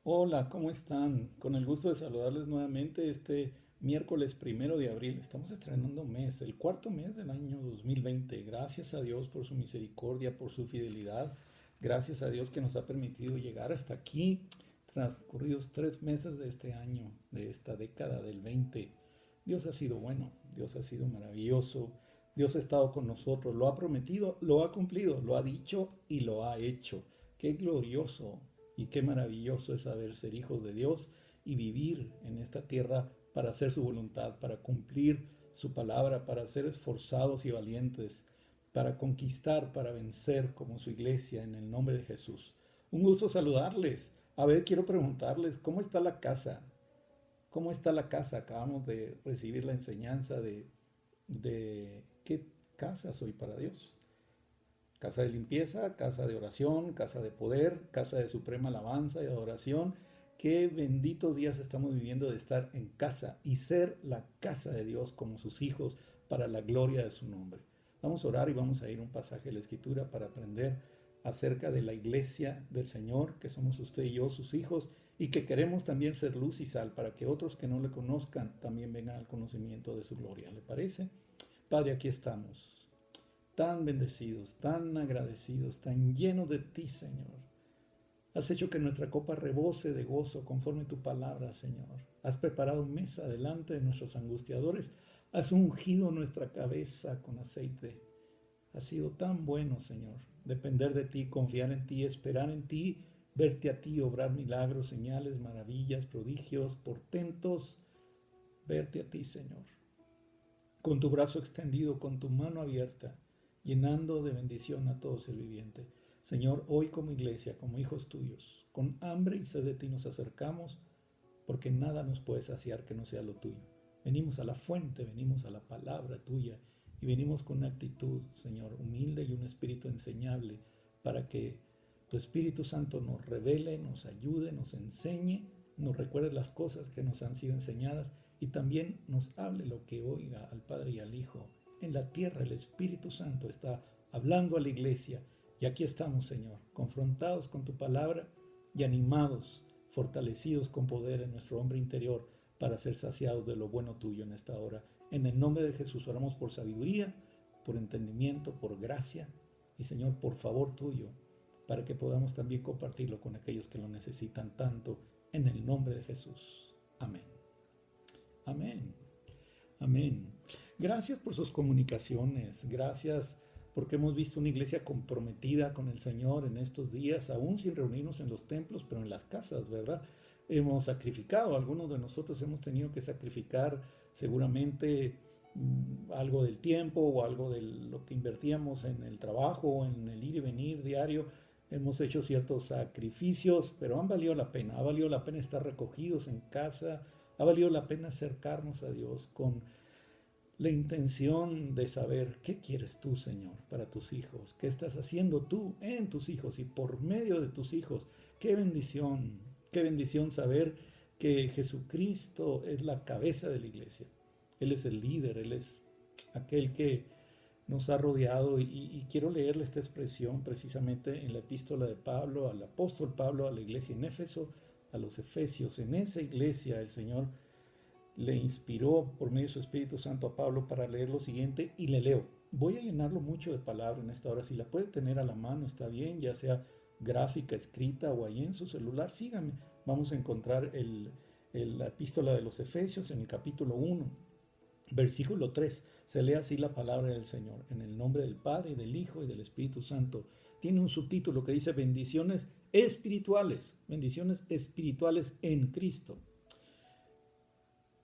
Hola, ¿cómo están? Con el gusto de saludarles nuevamente este miércoles 1 de abril. Estamos estrenando mes, el cuarto mes del año 2020. Gracias a Dios por su misericordia, por su fidelidad. Gracias a Dios que nos ha permitido llegar hasta aquí, transcurridos 3 meses de este año, de esta década del 20. Dios ha sido bueno, Dios ha sido maravilloso. Dios ha estado con nosotros, lo ha prometido, lo ha cumplido, lo ha dicho y lo ha hecho. Qué glorioso y qué maravilloso es saber ser hijos de Dios y vivir en esta tierra para hacer su voluntad, para cumplir su palabra, para ser esforzados y valientes, para conquistar, para vencer como su iglesia en el nombre de Jesús. Un gusto saludarles. A ver, quiero preguntarles, ¿cómo está la casa? ¿Cómo está la casa? Acabamos de recibir la enseñanza de qué casa soy para Dios. Casa de limpieza, casa de oración, casa de poder, casa de suprema alabanza y adoración. Qué benditos días estamos viviendo de estar en casa y ser la casa de Dios como sus hijos para la gloria de su nombre. Vamos a orar y vamos a ir a un pasaje de la Escritura para aprender acerca de la iglesia del Señor, que somos usted y yo, sus hijos, y que queremos también ser luz y sal para que otros que no le conozcan también vengan al conocimiento de su gloria. ¿Le parece? Padre, aquí estamos tan bendecidos, tan agradecidos, tan llenos de ti, Señor. Has hecho que nuestra copa rebose de gozo conforme tu palabra, Señor. Has preparado mesa delante de nuestros angustiadores. Has ungido nuestra cabeza con aceite. Has sido tan bueno, Señor. Depender de ti, confiar en ti, esperar en ti, verte a ti, obrar milagros, señales, maravillas, prodigios, portentos. Verte a ti, Señor, con tu brazo extendido, con tu mano abierta, llenando de bendición a todo ser viviente. Señor, hoy como iglesia, como hijos tuyos, con hambre y sed de ti nos acercamos, porque nada nos puede saciar que no sea lo tuyo. Venimos a la fuente, venimos a la palabra tuya y venimos con una actitud, Señor, humilde y un espíritu enseñable, para que tu Espíritu Santo nos revele, nos ayude, nos enseñe, nos recuerde las cosas que nos han sido enseñadas y también nos hable lo que oiga al Padre y al Hijo. En la tierra el Espíritu Santo está hablando a la iglesia y aquí estamos, Señor, confrontados con tu palabra y animados, fortalecidos con poder en nuestro hombre interior para ser saciados de lo bueno tuyo en esta hora. En el nombre de Jesús oramos por sabiduría, por entendimiento, por gracia y, Señor, por favor tuyo, para que podamos también compartirlo con aquellos que lo necesitan tanto, en el nombre de Jesús. Amén. Amén. Amén. Gracias por sus comunicaciones. Gracias porque hemos visto una iglesia comprometida con el Señor en estos días, aún sin reunirnos en los templos, pero en las casas, ¿verdad? Hemos sacrificado, algunos de nosotros hemos tenido que sacrificar seguramente algo del tiempo o algo de lo que invertíamos en el trabajo o en el ir y venir diario. Hemos hecho ciertos sacrificios, pero han valido la pena. Ha valido la pena estar recogidos en casa. Ha valido la pena acercarnos a Dios con la intención de saber qué quieres tú, Señor, para tus hijos, qué estás haciendo tú en tus hijos y por medio de tus hijos. Qué bendición saber que Jesucristo es la cabeza de la iglesia. Él es el líder, Él es aquel que nos ha rodeado y quiero leerle esta expresión precisamente en la epístola de Pablo, al apóstol Pablo, a la iglesia en Éfeso, a los efesios. En esa iglesia el Señor le inspiró por medio de su Espíritu Santo a Pablo para leer lo siguiente y le leo. Voy a llenarlo mucho de palabra en esta hora. Si la puede tener a la mano, está bien, ya sea gráfica, escrita o ahí en su celular, sígame. Vamos a encontrar la epístola de los Efesios en el capítulo 1, versículo 3. Se lee así la palabra del Señor. En el nombre del Padre, del Hijo y del Espíritu Santo. Tiene un subtítulo que dice bendiciones espirituales en Cristo.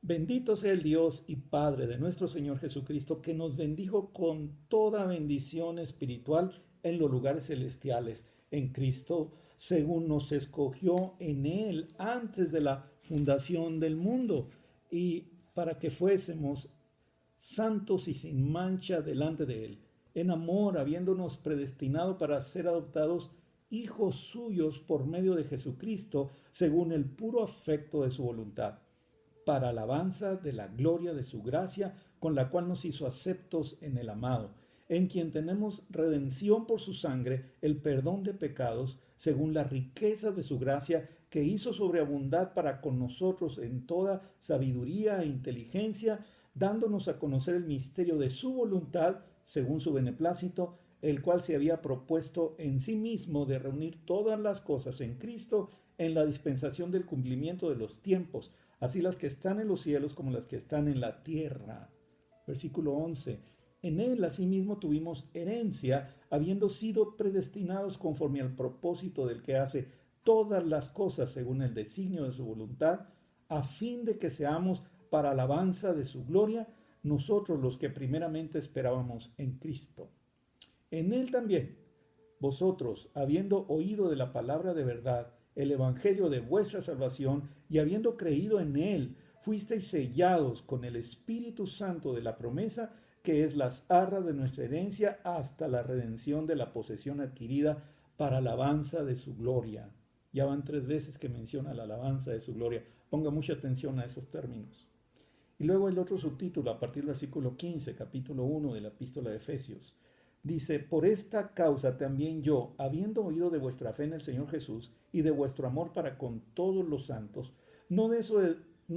Bendito sea el Dios y Padre de nuestro Señor Jesucristo, que nos bendijo con toda bendición espiritual en los lugares celestiales, en Cristo, según nos escogió en Él antes de la fundación del mundo, y para que fuésemos santos y sin mancha delante de Él, en amor, habiéndonos predestinado para ser adoptados hijos suyos por medio de Jesucristo, según el puro afecto de su voluntad, para alabanza de la gloria de su gracia, con la cual nos hizo aceptos en el amado, en quien tenemos redención por su sangre, el perdón de pecados, según la riqueza de su gracia, que hizo sobreabundar para con nosotros en toda sabiduría e inteligencia, dándonos a conocer el misterio de su voluntad, según su beneplácito, el cual se había propuesto en sí mismo de reunir todas las cosas en Cristo en la dispensación del cumplimiento de los tiempos, así las que están en los cielos como las que están en la tierra. Versículo 11. En él asimismo tuvimos herencia, habiendo sido predestinados conforme al propósito del que hace todas las cosas según el designio de su voluntad, a fin de que seamos para alabanza de su gloria, nosotros los que primeramente esperábamos en Cristo. En él también, vosotros, habiendo oído de la palabra de verdad, el evangelio de vuestra salvación, y habiendo creído en él, fuisteis sellados con el Espíritu Santo de la promesa, que es las arras de nuestra herencia hasta la redención de la posesión adquirida para alabanza de su gloria. Ya van 3 veces que menciona la alabanza de su gloria. Ponga mucha atención a esos términos. Y luego el otro subtítulo, a partir del versículo 15, capítulo 1 de la epístola de Efesios. Dice, por esta causa también yo, habiendo oído de vuestra fe en el Señor Jesús y de vuestro amor para con todos los santos, no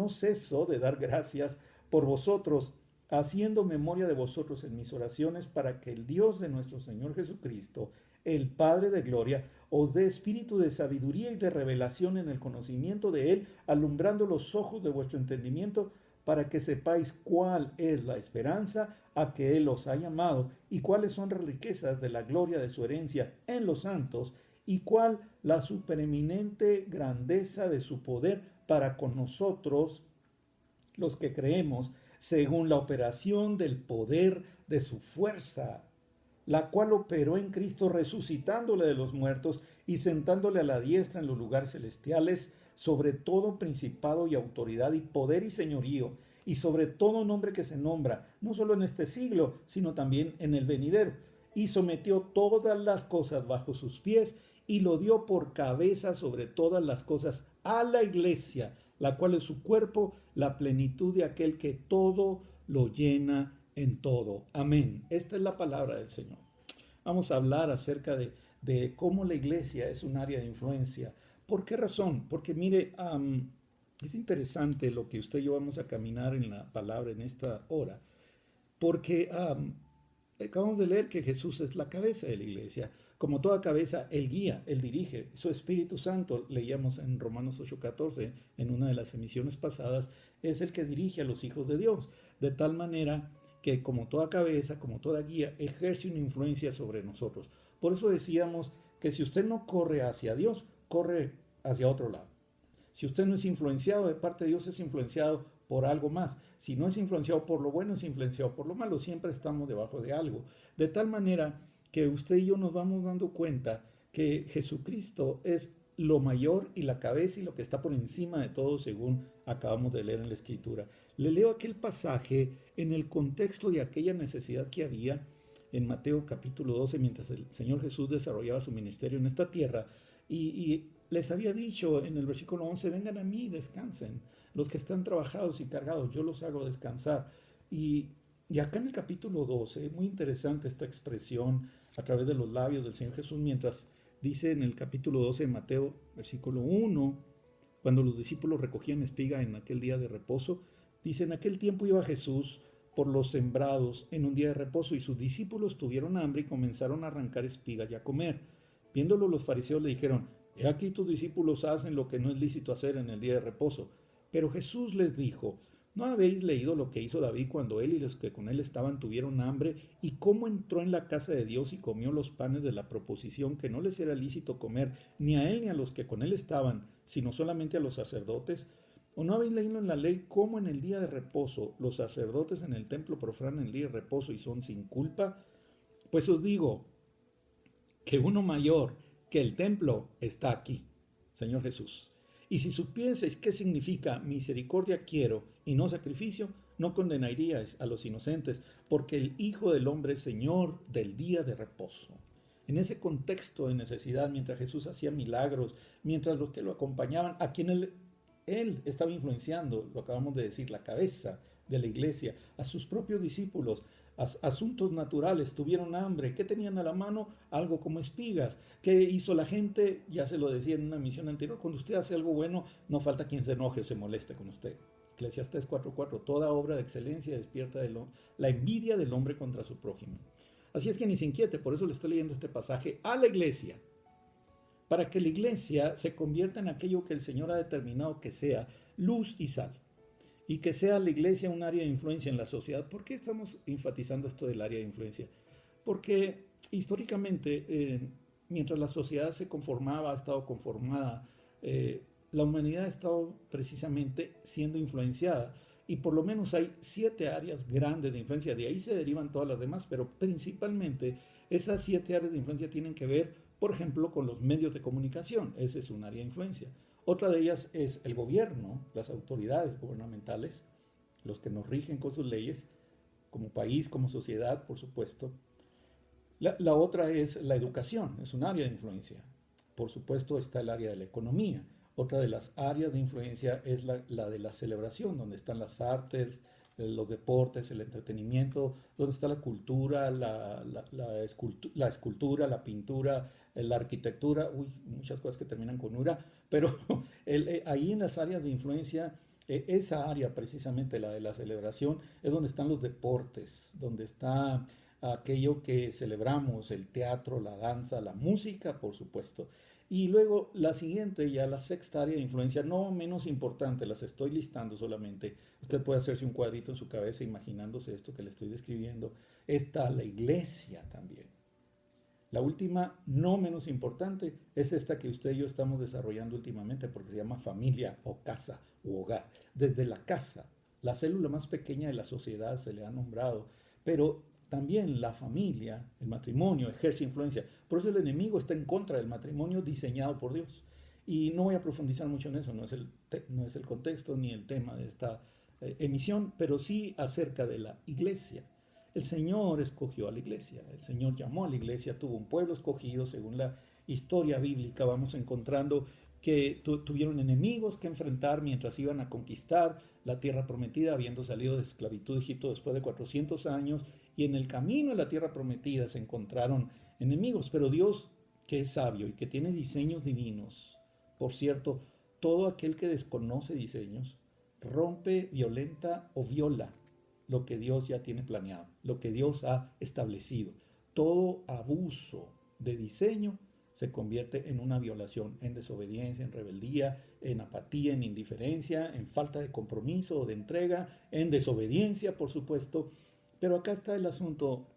ceso de dar gracias por vosotros, haciendo memoria de vosotros en mis oraciones, para que el Dios de nuestro Señor Jesucristo, el Padre de gloria, os dé espíritu de sabiduría y de revelación en el conocimiento de Él, alumbrando los ojos de vuestro entendimiento, para que sepáis cuál es la esperanza a que Él os ha llamado, y cuáles son las riquezas de la gloria de su herencia en los santos, y cuál la supereminente grandeza de su poder para con nosotros, los que creemos, según la operación del poder de su fuerza, la cual operó en Cristo resucitándole de los muertos y sentándole a la diestra en los lugares celestiales, sobre todo principado y autoridad y poder y señorío, y sobre todo nombre que se nombra, no solo en este siglo, sino también en el venidero, y sometió todas las cosas bajo sus pies, y lo dio por cabeza sobre todas las cosas a la iglesia, la cual es su cuerpo, la plenitud de aquel que todo lo llena en todo. Amén. Esta es la palabra del Señor. Vamos a hablar acerca de cómo la iglesia es un área de influencia. ¿Por qué razón? Porque mire, es interesante lo que usted y yo vamos a caminar en la palabra en esta hora, porque acabamos de leer que Jesús es la cabeza de la iglesia. Como toda cabeza, Él guía, Él dirige. Su Espíritu Santo, leíamos en Romanos 8:14, en una de las emisiones pasadas, es el que dirige a los hijos de Dios, de tal manera que como toda cabeza, como toda guía, ejerce una influencia sobre nosotros. Por eso decíamos que si usted no corre hacia Dios, corre hacia otro lado. Si usted no es influenciado de parte de Dios, es influenciado por algo más. Si no es influenciado por lo bueno, es influenciado por lo malo. Siempre estamos debajo de algo. De tal manera que usted y yo nos vamos dando cuenta que Jesucristo es lo mayor y la cabeza y lo que está por encima de todo, según acabamos de leer en la Escritura. Le leo aquel pasaje en el contexto de aquella necesidad que había en Mateo capítulo 12, mientras el Señor Jesús desarrollaba su ministerio en esta tierra, y les había dicho en el versículo 11, vengan a mí y descansen, los que están trabajados y cargados, yo los hago descansar. Y acá en el capítulo 12, muy interesante esta expresión a través de los labios del Señor Jesús, mientras dice en el capítulo 12 de Mateo, versículo 1, cuando los discípulos recogían espiga en aquel día de reposo, dice, en aquel tiempo iba Jesús por los sembrados en un día de reposo, y sus discípulos tuvieron hambre y comenzaron a arrancar espigas y a comer. Viéndolo los fariseos le dijeron, he aquí tus discípulos hacen lo que no es lícito hacer en el día de reposo. Pero Jesús les dijo, ¿no habéis leído lo que hizo David cuando él y los que con él estaban tuvieron hambre, y cómo entró en la casa de Dios y comió los panes de la proposición que no les era lícito comer, ni a él ni a los que con él estaban, sino solamente a los sacerdotes? ¿O no habéis leído en la ley cómo en el día de reposo los sacerdotes en el templo profanan el día de reposo y son sin culpa? Pues os digo que uno mayor que el templo está aquí, Señor Jesús. Y si supieseis qué significa misericordia quiero y no sacrificio, no condenaríais a los inocentes, porque el Hijo del Hombre es Señor del día de reposo. En ese contexto de necesidad, mientras Jesús hacía milagros, mientras los que lo acompañaban, a quien él estaba influenciando, lo acabamos de decir, la cabeza de la iglesia, a sus propios discípulos, Asuntos naturales, tuvieron hambre, ¿qué tenían a la mano? Algo como espigas. ¿Qué hizo la gente? Ya se lo decía en una misión anterior, cuando usted hace algo bueno, no falta quien se enoje o se moleste con usted. Eclesiastés 4:4, toda obra de excelencia despierta la envidia del hombre contra su prójimo. Así es que ni se inquiete, por eso le estoy leyendo este pasaje a la iglesia, para que la iglesia se convierta en aquello que el Señor ha determinado que sea luz y sal, y que sea la iglesia un área de influencia en la sociedad. ¿Por qué estamos enfatizando esto del área de influencia? Porque históricamente, mientras la sociedad se conformaba, ha estado conformada, la humanidad ha estado precisamente siendo influenciada, y por lo menos hay 7 áreas grandes de influencia. De ahí se derivan todas las demás, pero principalmente esas 7 áreas de influencia tienen que ver, por ejemplo, con los medios de comunicación. Ese es un área de influencia. Otra de ellas es el gobierno, las autoridades gubernamentales, los que nos rigen con sus leyes, como país, como sociedad, por supuesto. La otra es la educación, es un área de influencia. Por supuesto está el área de la economía. Otra de las áreas de influencia es la de la celebración, donde están las artes, los deportes, el entretenimiento, donde está la cultura, la escultura, la pintura, la arquitectura, muchas cosas que terminan con ura, pero ahí en las áreas de influencia, esa área precisamente, la de la celebración, es donde están los deportes, donde está aquello que celebramos, el teatro, la danza, la música, por supuesto. Y luego la siguiente, ya la sexta área de influencia, no menos importante, las estoy listando solamente. Usted puede hacerse un cuadrito en su cabeza imaginándose esto que le estoy describiendo. Está la iglesia también. La última, no menos importante, es esta que usted y yo estamos desarrollando últimamente porque se llama familia o casa u hogar. Desde la casa, la célula más pequeña de la sociedad se le ha nombrado, pero también la familia, el matrimonio, ejerce influencia. Por eso el enemigo está en contra del matrimonio diseñado por Dios. Y no voy a profundizar mucho en eso, no es el contexto ni el tema de esta emisión, pero sí acerca de la iglesia. El Señor escogió a la iglesia, el Señor llamó a la iglesia, tuvo un pueblo escogido. Según la historia bíblica vamos encontrando que tuvieron enemigos que enfrentar mientras iban a conquistar la tierra prometida, habiendo salido de esclavitud de Egipto después de 400 años, y en el camino a la tierra prometida se encontraron enemigos, pero Dios, que es sabio y que tiene diseños divinos, por cierto, todo aquel que desconoce diseños, rompe, violenta o viola lo que Dios ya tiene planeado, lo que Dios ha establecido. Todo abuso de diseño se convierte en una violación, en desobediencia, en rebeldía, en apatía, en indiferencia, en falta de compromiso o de entrega, en desobediencia, por supuesto. Pero acá está el asunto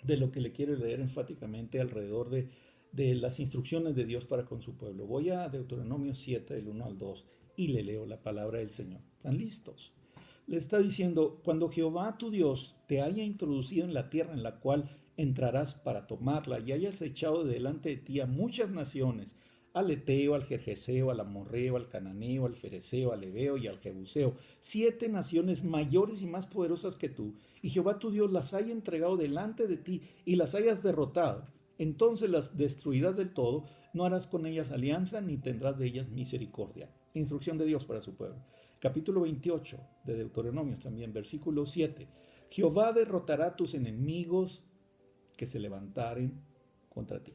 de lo que le quiero leer enfáticamente alrededor de las instrucciones de Dios para con su pueblo. Voy a Deuteronomio 7, del 1 al 2, y le leo la palabra del Señor. ¿Están listos? Le está diciendo: cuando Jehová tu Dios te haya introducido en la tierra en la cual entrarás para tomarla, y hayas echado delante de ti a muchas naciones, al Eteo, al Gergeseo, al Amorreo, al Cananeo, al Fereceo, al Heveo y al Jebuseo, 7 naciones mayores y más poderosas que tú, y Jehová tu Dios las haya entregado delante de ti y las hayas derrotado, entonces las destruirás del todo, no harás con ellas alianza ni tendrás de ellas misericordia. Instrucción de Dios para su pueblo. Capítulo 28 de Deuteronomios también, versículo 7. Jehová derrotará a tus enemigos que se levantaren contra ti.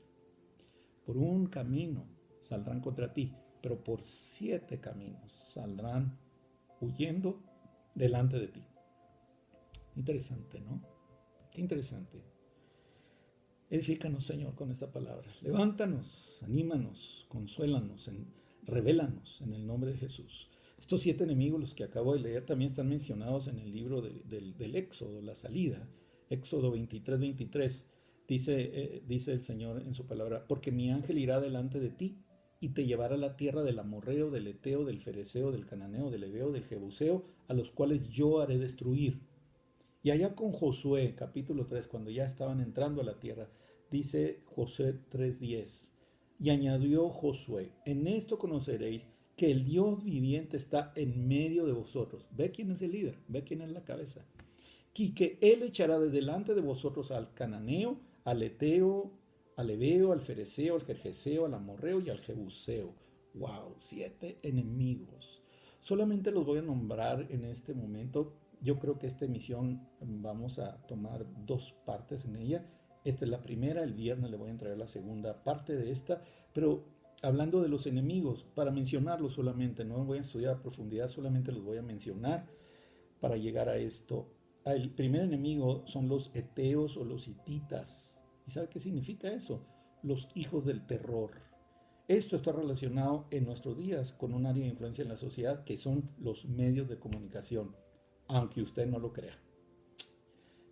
Por un camino saldrán contra ti, pero por 7 caminos saldrán huyendo delante de ti. Interesante, ¿no? Qué interesante. Edifícanos, Señor, con esta palabra. Levántanos, anímanos, consuélanos, revélanos en el nombre de Jesús. Estos 7 enemigos, los que acabo de leer, también están mencionados en el libro del Éxodo, la salida. Éxodo 23:23. Dice el Señor en su palabra: porque mi ángel irá delante de ti y te llevará a la tierra del Amorreo, del Eteo, del Fereceo, del Cananeo, del Heveo, del Jebuseo, a los cuales yo haré destruir. Y allá con Josué, capítulo 3, cuando ya estaban entrando a la tierra, dice Josué 3:10, y añadió Josué: en esto conoceréis que el Dios viviente está en medio de vosotros. Ve quién es el líder, ve quién es la cabeza. Y que él echará de delante de vosotros al Cananeo, al Eteo, al Heveo, al Fereceo, al Gergeseo, al Amorreo y al Jebuseo. ¡Wow! 7 enemigos. Solamente los voy a nombrar en este momento. Yo creo que esta emisión vamos a tomar dos partes en ella. Esta es la primera, el viernes le voy a entregar la segunda parte de esta, pero hablando de los enemigos, para mencionarlos solamente, no voy a estudiar a profundidad, solamente los voy a mencionar para llegar a esto. El primer enemigo son los eteos o los hititas. ¿Y sabe qué significa eso? Los hijos del terror. Esto está relacionado en nuestros días con un área de influencia en la sociedad que son los medios de comunicación, aunque usted no lo crea.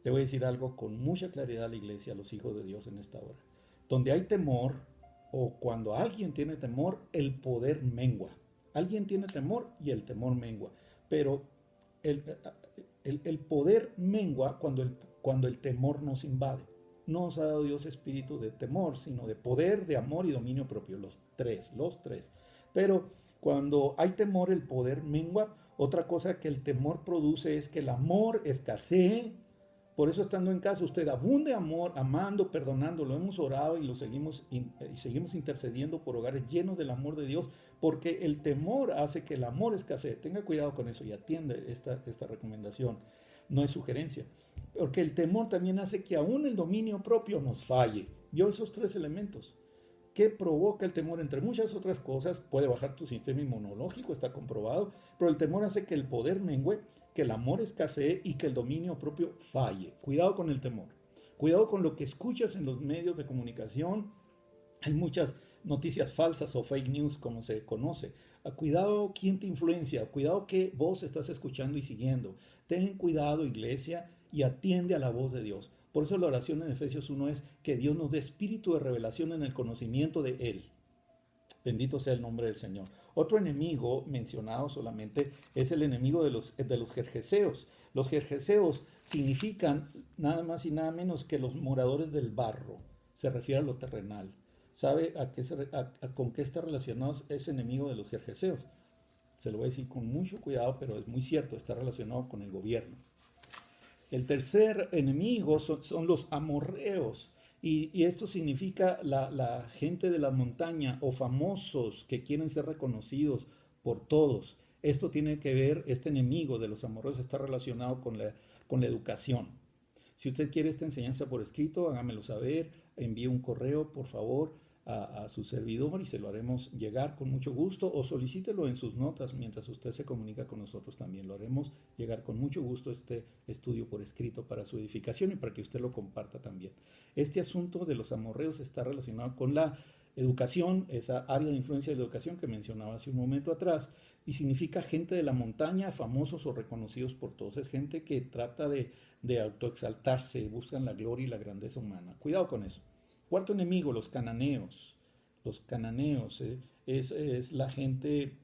Le voy a decir algo con mucha claridad a la iglesia, a los hijos de Dios en esta hora. Donde hay temor, o cuando alguien tiene temor, el poder mengua. Alguien tiene temor y el temor mengua. Pero el, el poder mengua cuando el temor nos invade. No nos ha dado Dios espíritu de temor, sino de poder, de amor y dominio propio. Los tres. Pero cuando hay temor, el poder mengua. Otra cosa que el temor produce es que el amor escasee. Por eso, estando en casa, usted abunde amor, amando, perdonando. Lo hemos orado y seguimos intercediendo por hogares llenos del amor de Dios, porque el temor hace que el amor escasee. Tenga cuidado con eso y atiende esta recomendación. No es sugerencia. Porque el temor también hace que aún el dominio propio nos falle. Yo esos tres elementos. ¿Qué provoca el temor? Entre muchas otras cosas, puede bajar tu sistema inmunológico, está comprobado, pero el temor hace que el poder mengüe, que el amor escasee y que el dominio propio falle. Cuidado con el temor. Cuidado con lo que escuchas en los medios de comunicación. Hay muchas noticias falsas o fake news, como se conoce. Cuidado quién te influencia, cuidado qué voz estás escuchando y siguiendo. Ten cuidado, iglesia, y atiende a la voz de Dios. Por eso la oración en Efesios 1 es que Dios nos dé espíritu de revelación en el conocimiento de Él. Bendito sea el nombre del Señor. Otro enemigo mencionado solamente es el enemigo de los jerjeseos. Los jerjeseos significan nada más y nada menos que los moradores del barro. Se refiere a lo terrenal. ¿Sabe con qué está relacionado ese enemigo de los jerjeseos? Se lo voy a decir con mucho cuidado, pero es muy cierto, está relacionado con el gobierno. El tercer enemigo son los amorreos. Y esto significa la gente de la montaña o famosos que quieren ser reconocidos por todos. Esto tiene que ver, este enemigo de los amorreos está relacionado con la educación. Si usted quiere esta enseñanza por escrito, hágamelo saber, envíe un correo, por favor, a su servidor y se lo haremos llegar con mucho gusto, o solicítelo en sus notas mientras usted se comunica con nosotros también. Lo haremos llegar con mucho gusto este estudio por escrito para su edificación y para que usted lo comparta también. Este asunto de los amorreos está relacionado con la educación, esa área de influencia de la educación que mencionaba hace un momento atrás, y significa gente de la montaña, famosos o reconocidos por todos. Es gente que trata de autoexaltarse, buscan la gloria y la grandeza humana. Cuidado con eso. Cuarto enemigo, los cananeos. Los cananeos es la gente,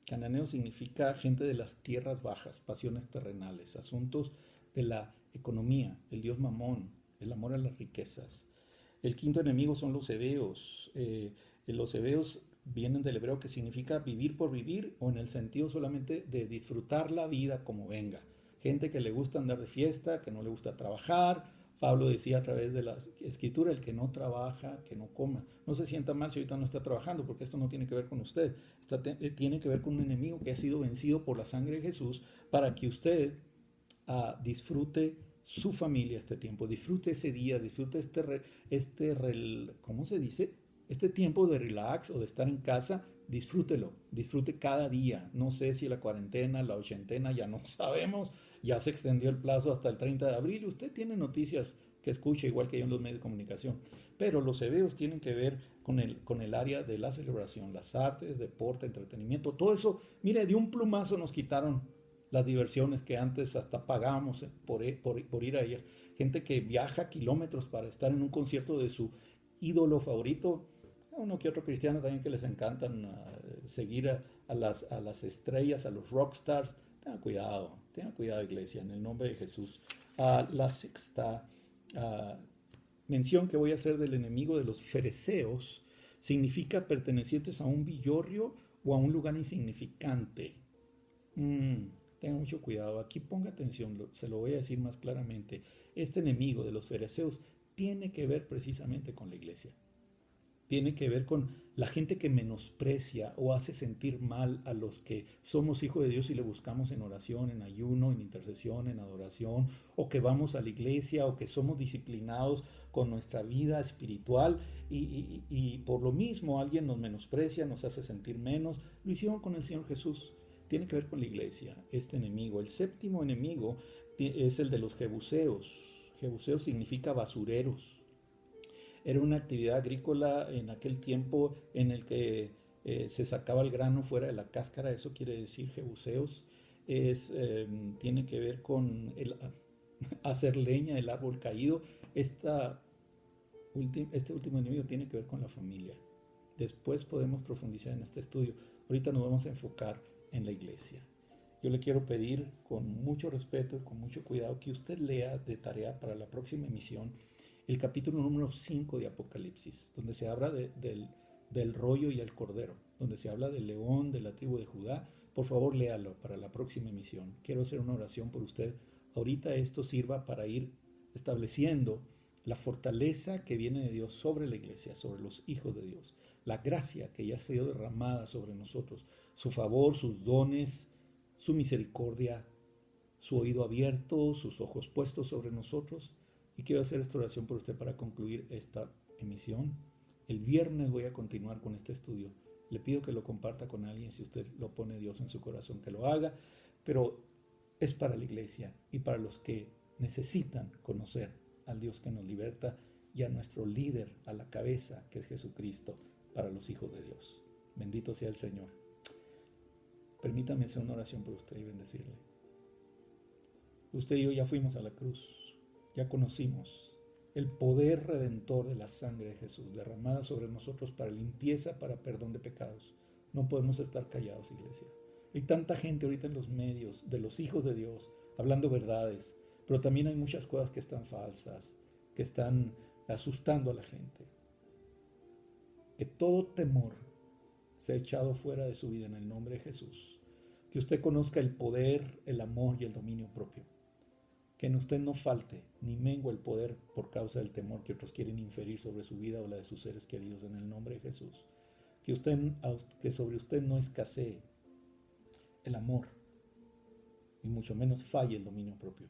cananeo significa gente de las tierras bajas, pasiones terrenales, asuntos de la economía, el dios Mamón, el amor a las riquezas. El quinto enemigo son los hebeos. Los hebeos vienen del hebreo que significa vivir por vivir, o en el sentido solamente de disfrutar la vida como venga. Gente que le gusta andar de fiesta, que no le gusta trabajar. Pablo decía a través de la escritura, el que no trabaja, que no coma. No se sienta mal si ahorita no está trabajando, porque esto no tiene que ver con usted. Tiene que ver con un enemigo que ha sido vencido por la sangre de Jesús para que usted disfrute su familia este tiempo, disfrute ese día, disfrute ¿cómo se dice? Este tiempo de relax o de estar en casa, disfrútelo, disfrute cada día. No sé si la cuarentena, la ochentena, ya no sabemos, ya se extendió el plazo hasta el 30 de abril. Usted tiene noticias que escucha, igual que yo en los medios de comunicación. Pero los hebeos tienen que ver con el área de la celebración, las artes, deporte, entretenimiento, todo eso. Mire, de un plumazo nos quitaron las diversiones que antes hasta pagábamos por ir a ellas. Gente que viaja kilómetros para estar en un concierto de su ídolo favorito. Uno que otro cristiano también que les encantan seguir a las estrellas, a los rockstars. Tengan cuidado, iglesia, en el nombre de Jesús. La sexta mención que voy a hacer del enemigo de los fereceos significa pertenecientes a un villorrio o a un lugar insignificante. Tenga mucho cuidado, aquí ponga atención, se lo voy a decir más claramente. Este enemigo de los fereceos tiene que ver precisamente con la iglesia. tiene que ver con la gente que menosprecia o hace sentir mal a los que somos hijos de Dios y le buscamos en oración, en ayuno, en intercesión, en adoración, o que vamos a la iglesia, o que somos disciplinados con nuestra vida espiritual y por lo mismo alguien nos menosprecia, nos hace sentir menos. Lo hicieron con el Señor Jesús. Tiene que ver con la iglesia, este enemigo. El séptimo enemigo es el de los jebuseos. Jebuseos significa basureros. Era una actividad agrícola en aquel tiempo en el que se sacaba el grano fuera de la cáscara, eso quiere decir jebuseos. Tiene que ver con hacer leña del árbol caído. Este último enemigo tiene que ver con la familia. Después podemos profundizar en este estudio. Ahorita nos vamos a enfocar en la iglesia. Yo le quiero pedir con mucho respeto y con mucho cuidado que usted lea de tarea para la próxima emisión el capítulo número 5 de Apocalipsis, donde se habla del rollo y el cordero, donde se habla del león de la tribu de Judá. Por favor, léalo para la próxima emisión. Quiero hacer una oración por usted. Ahorita esto sirva para ir estableciendo la fortaleza que viene de Dios sobre la iglesia, sobre los hijos de Dios, la gracia que ya ha sido derramada sobre nosotros, su favor, sus dones, su misericordia, su oído abierto, sus ojos puestos sobre nosotros. Y quiero hacer esta oración por usted para concluir esta emisión. El viernes voy a continuar con este estudio. Le pido que lo comparta con alguien, si usted lo pone Dios en su corazón, que lo haga, pero es para la iglesia y para los que necesitan conocer al Dios que nos liberta y a nuestro líder a la cabeza, que es Jesucristo, para los hijos de Dios. Bendito sea el Señor. Permítame hacer una oración por usted y bendecirle. Usted y yo ya fuimos a la cruz. Ya conocimos el poder redentor de la sangre de Jesús derramada sobre nosotros para limpieza, para perdón de pecados. No podemos estar callados, iglesia. Hay tanta gente ahorita en los medios de los hijos de Dios hablando verdades, pero también hay muchas cosas que están falsas, que están asustando a la gente. Que todo temor sea echado fuera de su vida en el nombre de Jesús. Que usted conozca el poder, el amor y el dominio propio. Que en usted no falte ni mengue el poder por causa del temor que otros quieren inferir sobre su vida o la de sus seres queridos en el nombre de Jesús. Que sobre usted no escasee el amor y mucho menos falle el dominio propio.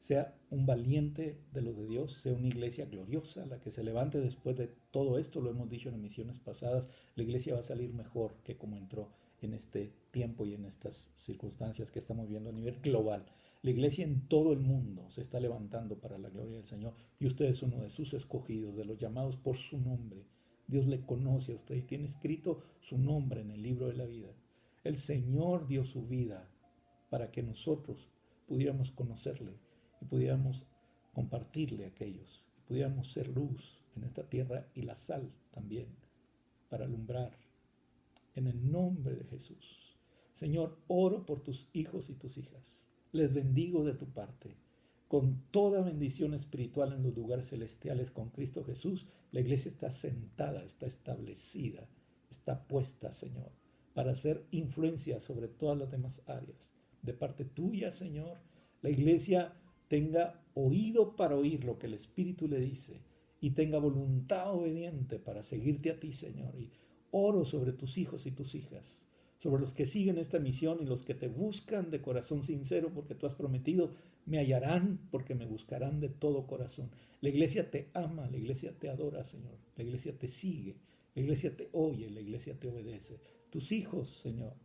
Sea un valiente de los de Dios, sea una iglesia gloriosa, la que se levante después de todo esto, lo hemos dicho en emisiones pasadas, la iglesia va a salir mejor que como entró en este tiempo y en estas circunstancias que estamos viendo a nivel global. La iglesia en todo el mundo se está levantando para la gloria del Señor y usted es uno de sus escogidos, de los llamados por su nombre. Dios le conoce a usted y tiene escrito su nombre en el libro de la vida. El Señor dio su vida para que nosotros pudiéramos conocerle y pudiéramos compartirle a aquellos, y pudiéramos ser luz en esta tierra y la sal también para alumbrar. En el nombre de Jesús. Señor, oro por tus hijos y tus hijas. Les bendigo de tu parte, con toda bendición espiritual en los lugares celestiales con Cristo Jesús. La iglesia está sentada, está establecida, está puesta, Señor, para hacer influencia sobre todas las demás áreas. De parte tuya, Señor, la iglesia tenga oído para oír lo que el Espíritu le dice y tenga voluntad obediente para seguirte a ti, Señor. Y oro sobre tus hijos y tus hijas, sobre los que siguen esta misión y los que te buscan de corazón sincero, porque tú has prometido, me hallarán porque me buscarán de todo corazón. La iglesia te ama, la iglesia te adora, Señor. La iglesia te sigue, la iglesia te oye, la iglesia te obedece. Tus hijos, Señor,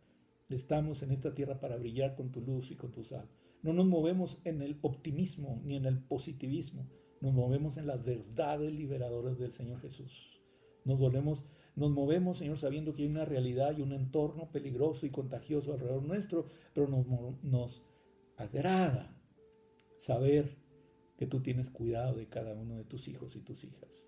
estamos en esta tierra para brillar con tu luz y con tu sal. No nos movemos en el optimismo ni en el positivismo, nos movemos en las verdades liberadoras del Señor Jesús. Nos movemos, Señor, sabiendo que hay una realidad y un entorno peligroso y contagioso alrededor nuestro, pero nos agrada saber que tú tienes cuidado de cada uno de tus hijos y tus hijas.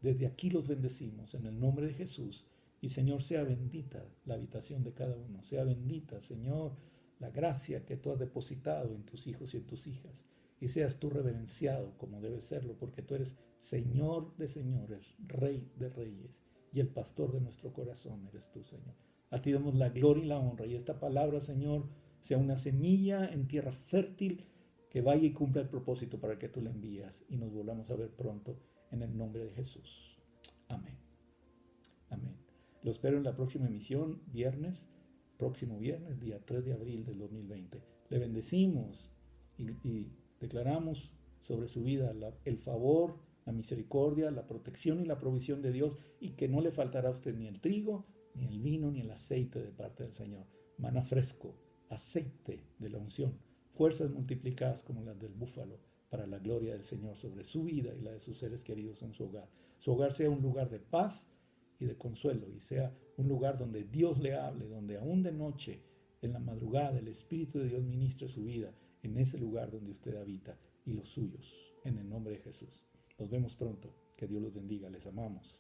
Desde aquí los bendecimos en el nombre de Jesús. Y Señor, sea bendita la habitación de cada uno. Sea bendita, Señor, la gracia que tú has depositado en tus hijos y en tus hijas. Y seas tú reverenciado como debe serlo, porque tú eres Señor de señores, Rey de reyes. Y el pastor de nuestro corazón eres tú, Señor. A ti damos la gloria y la honra. Y esta palabra, Señor, sea una semilla en tierra fértil que vaya y cumpla el propósito para el que tú la envías. Y nos volvamos a ver pronto en el nombre de Jesús. Amén. Amén. Lo espero en la próxima emisión, próximo viernes, día 3 de abril del 2020. Le bendecimos y declaramos sobre su vida el favor, la misericordia, la protección y la provisión de Dios, y que no le faltará a usted ni el trigo, ni el vino, ni el aceite de parte del Señor. Maná fresco, aceite de la unción, fuerzas multiplicadas como las del búfalo, para la gloria del Señor sobre su vida y la de sus seres queridos en su hogar. Su hogar sea un lugar de paz y de consuelo, y sea un lugar donde Dios le hable, donde aún de noche, en la madrugada, el Espíritu de Dios ministre su vida en ese lugar donde usted habita y los suyos, en el nombre de Jesús. Nos vemos pronto. Que Dios los bendiga. Les amamos.